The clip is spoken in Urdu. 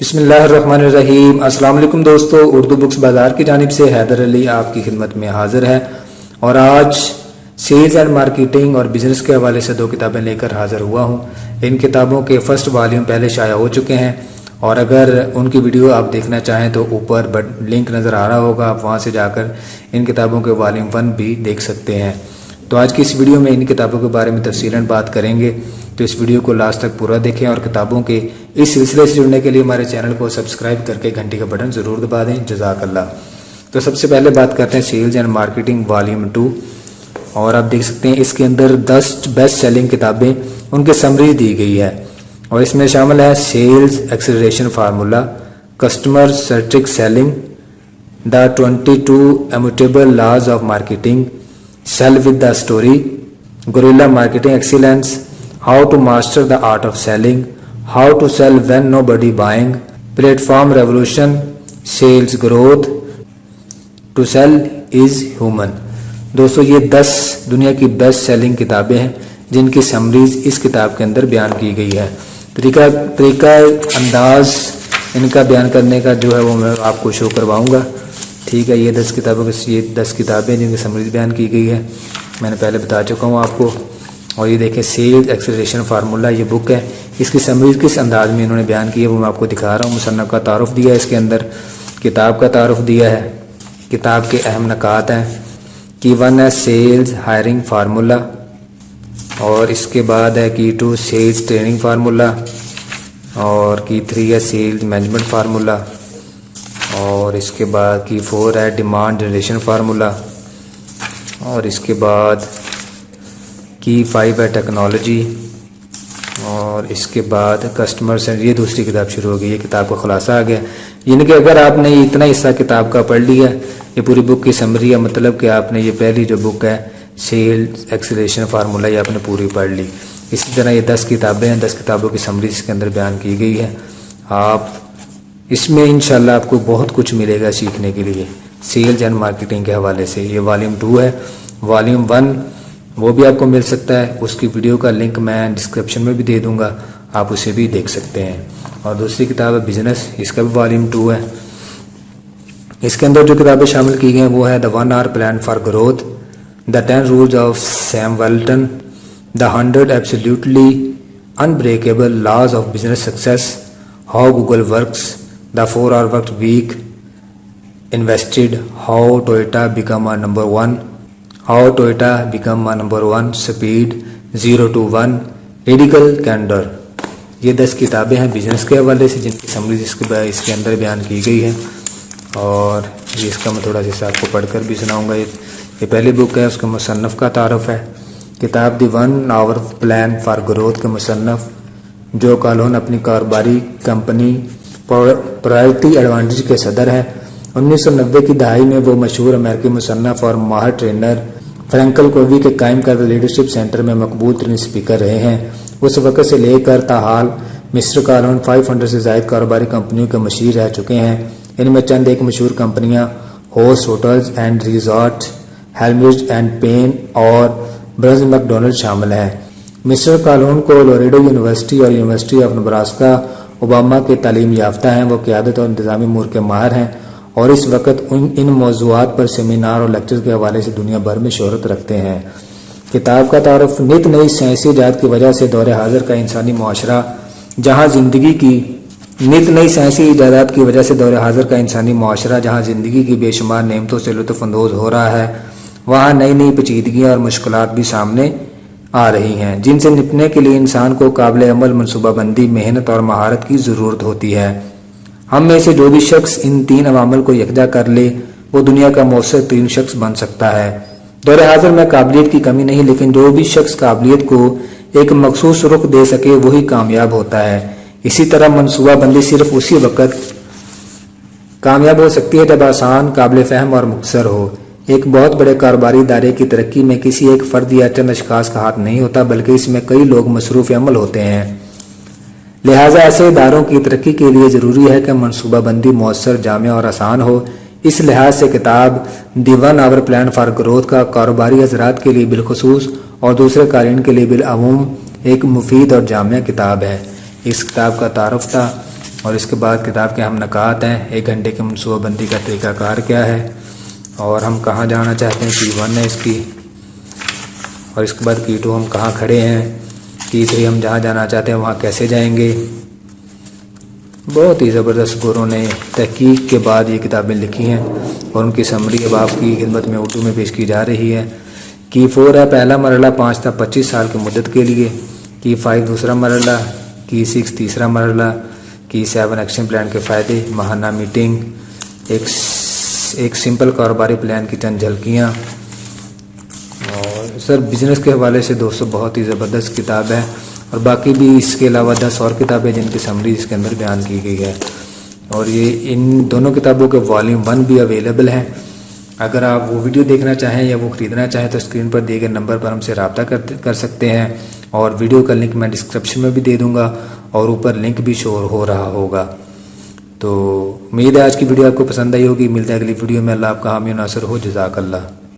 بسم اللہ الرحمن الرحیم۔ السلام علیکم دوستو، اردو بکس بازار کی جانب سے حیدر علی آپ کی خدمت میں حاضر ہے اور آج سیلز اینڈ مارکیٹنگ اور بزنس کے حوالے سے 2 کتابیں لے کر حاضر ہوا ہوں۔ ان کتابوں کے فرسٹ والیوم پہلے شائع ہو چکے ہیں اور اگر ان کی ویڈیو آپ دیکھنا چاہیں تو اوپر لنک نظر آ رہا ہوگا، آپ وہاں سے جا کر ان کتابوں کے والیوم 1 بھی دیکھ سکتے ہیں۔ تو آج کی اس ویڈیو میں ان کتابوں کے بارے میں تفصیلاً بات کریں گے، تو اس ویڈیو کو لاسٹ تک پورا دیکھیں اور کتابوں کے اس سلسلے سے جڑنے کے لیے ہمارے چینل کو سبسکرائب کر کے گھنٹی کا بٹن ضرور دبا دیں۔ جزاک اللہ۔ تو سب سے پہلے بات کرتے ہیں سیلز اینڈ مارکیٹنگ والیوم 2، اور آپ دیکھ سکتے ہیں اس کے اندر 10 بیسٹ سیلنگ کتابیں ان کے سمری دی گئی ہے، اور اس میں شامل ہے sales acceleration formula, customer centric selling, the 22 immutable laws of marketing, sell with the story, guerrilla marketing excellence, how to master the art of selling, how to sell when nobody buying, platform revolution, sales growth, to sell is human. دوستو یہ 10 دنیا کی بیسٹ سیلنگ کتابیں ہیں جن کی سمریز اس کتاب کے اندر بیان کی گئی ہے۔ طریقہ انداز ان کا بیان کرنے کا جو ہے وہ میں آپ کو شو کرواؤں گا، ٹھیک ہے۔ یہ 10 کتابوں کی 10 کتابیں جن کی سمریز بیان کی گئی ہے، میں نے پہلے بتا چکا ہوں آپ کو۔ اور یہ دیکھیں سیلز ایکسلریشن فارمولا، یہ بک ہے، اس کی سمریز کس انداز میں انہوں نے بیان کی ہے وہ میں آپ کو دکھا رہا ہوں۔ مصنف کا تعارف دیا ہے اس کے اندر، کتاب کا تعارف دیا ہے، کتاب کے اہم نکات ہیں۔ کی 1 ہے سیلز ہائرنگ فارمولا، اور اس کے بعد ہے کی 2 سیلز ٹریننگ فارمولا، اور کی 3 ہے سیلز مینجمنٹ فارمولا، اور اس کے بعد کی 4 ہے ڈیمانڈ جنریشن فارمولا، اور اس کے بعد کی 5 ہے ٹیکنالوجی، اور اس کے بعد کسٹمر سینٹر۔ یہ دوسری کتاب شروع ہو گئی، یہ کتاب کا خلاصہ آ گیا، یعنی کہ اگر آپ نے اتنا حصہ کتاب کا پڑھ لیا، یہ پوری بک کی سمری ہے، مطلب کہ آپ نے یہ پہلی جو بک ہے سیلز ایکسلریشن فارمولا یہ آپ نے پوری پڑھ لی۔ اسی طرح یہ 10 کتابیں ہیں، 10 کتابوں کی سمری اس کے اندر بیان کی گئی ہے۔ آپ اس میں انشاءاللہ آپ کو بہت کچھ ملے گا سیکھنے کے لیے سیلز اینڈ مارکیٹنگ کے حوالے سے۔ یہ والیوم 2 ہے، والیوم 1 وہ بھی آپ کو مل سکتا ہے، اس کی ویڈیو کا لنک میں ڈسکرپشن میں بھی دے دوں گا، آپ اسے بھی دیکھ سکتے ہیں۔ اور دوسری کتاب ہے بزنس، اس کا بھی والیوم 2 ہے۔ اس کے اندر جو کتابیں شامل کی گئی ہیں وہ ہے the 1 hour plan for growth, the 10 rules of Sam Walton, the 100 absolutely unbreakable laws of business success, how Google works, the 4 hour work week, invested, how Toyota became a number 1، how Toyota became a number 1، speed 0 to 1، radical candor. یہ 10 کتابیں ہیں بزنس کے حوالے سے جن کی سمریز اس کے اندر بیان کی گئی ہے، اور یہ اس کا میں تھوڑا سا آپ کو پڑھ کر بھی سناؤں گا۔ یہ پہلی بک ہے، اس کے مصنف کا تعارف ہے۔ کتاب دی 1 hour پلان فار گروتھ کے مصنف جو کالہون اپنی کاروباری کمپنی پرائرٹی ایڈوانٹیج کے صدر ہیں۔ 1990 کی دہائی میں وہ مشہور امریکی مصنف اور ماہر ٹرینر فرینکل کووی کے قائم کردہ لیڈرشپ سینٹر میں مقبول ترین اسپیکر رہے ہیں۔ اس وقت سے لے کر تاحال مسٹر کالہون 500 سے زائد کاروباری کمپنیوں کے مشیر رہ چکے ہیں۔ ان میں چند ایک مشہور کمپنیاں host hotels and resort, Helms and Payne اور برنز میک ڈونلڈ شامل ہیں۔ مسٹر کالہون کو لوریڈو یونیورسٹی اور یونیورسٹی آف نبراسکا اوباما کے تعلیم یافتہ ہیں۔ وہ قیادت اور انتظامی امور کے ماہر ہیں اور اس وقت ان موضوعات پر سیمینار اور لیکچر کے حوالے سے دنیا بھر میں شہرت رکھتے ہیں۔ کتاب کا تعارف نت نئی سائنسی ایجاد کی وجہ سے دور حاضر کا انسانی معاشرہ جہاں زندگی کی بے شمار نعمتوں سے لطف اندوز ہو رہا ہے، وہاں نئی نئی پیچیدگیاں اور مشکلات بھی سامنے آ رہی ہیں جن سے نپٹنے کے لیے انسان کو قابل عمل منصوبہ بندی، محنت اور مہارت کی ضرورت ہوتی ہے۔ ہم میں سے جو بھی شخص ان 3 عوامل کو یکجا کر لے وہ دنیا کا مؤثر ترین شخص بن سکتا ہے۔ دور حاضر میں قابلیت کی کمی نہیں، لیکن جو بھی شخص قابلیت کو ایک مخصوص رخ دے سکے وہی کامیاب ہوتا ہے۔ اسی طرح منصوبہ بندی صرف اسی وقت کامیاب ہو سکتی ہے جب آسان، قابل فہم اور مختصر ہو۔ ایک بہت بڑے کاروباری ادارے کی ترقی میں کسی ایک فرد یا چند اشخاص کا ہاتھ نہیں ہوتا، بلکہ اس میں کئی لوگ مصروف عمل ہوتے ہیں۔ لہٰذا ایسے اداروں کی ترقی کے لیے ضروری ہے کہ منصوبہ بندی مؤثر، جامع اور آسان ہو۔ اس لحاظ سے کتاب دی 1 hour پلان فار گروتھ کا کاروباری حضرات کے لیے بالخصوص اور دوسرے قارئین کے لیے بالعموم ایک مفید اور جامع کتاب ہے۔ اس کتاب کا تعارف تھا اور اس کے بعد کتاب کے ہم نکات ہیں، 1 گھنٹے کی منصوبہ بندی کا طریقہ کار کیا ہے، اور ہم کہاں جانا چاہتے ہیں، کی 1 ہے اس کی، اور اس کے بعد کی 2 ہم کہاں کھڑے ہیں، کی 3 ہم جہاں جانا چاہتے ہیں وہاں کیسے جائیں گے۔ بہت ہی زبردست گوروں نے تحقیق کے بعد یہ کتابیں لکھی ہیں، اور ان کی سمری اب آپ کی خدمت میں اردو میں پیش کی جا رہی ہے۔ کی 4 ہے پہلا مرحلہ 5 تا 25 سال کی مدت کے لیے، کی 5 دوسرا مرحلہ، کی 6 تیسرا مرحلہ، کی 7 ایکشن پلان کے فائدے، ماہانہ میٹنگ، ایک سمپل کاروباری پلان کی چند جھلکیاں، اور سر بزنس کے حوالے سے دوستو بہت ہی زبردست کتاب ہے، اور باقی بھی اس کے علاوہ 10 اور کتابیں جن کی سمری اس کے اندر بیان کی گئی ہے، اور یہ ان دونوں کتابوں کے والیوم 1 بھی اویلیبل ہیں۔ اگر آپ وہ ویڈیو دیکھنا چاہیں یا وہ خریدنا چاہیں تو اسکرین پر دیے گئے نمبر پر ہم سے رابطہ کر سکتے ہیں، اور ویڈیو کا لنک میں ڈسکرپشن میں بھی دے دوں گا، اور اوپر لنک بھی شو ہو رہا ہوگا۔ تو امید ہے آج کی ویڈیو آپ کو پسند آئی ہوگی۔ ملتے ہیں اگلی ویڈیو میں۔ اللہ آپ کا حامی و ناصر ہو۔ جزاک اللہ۔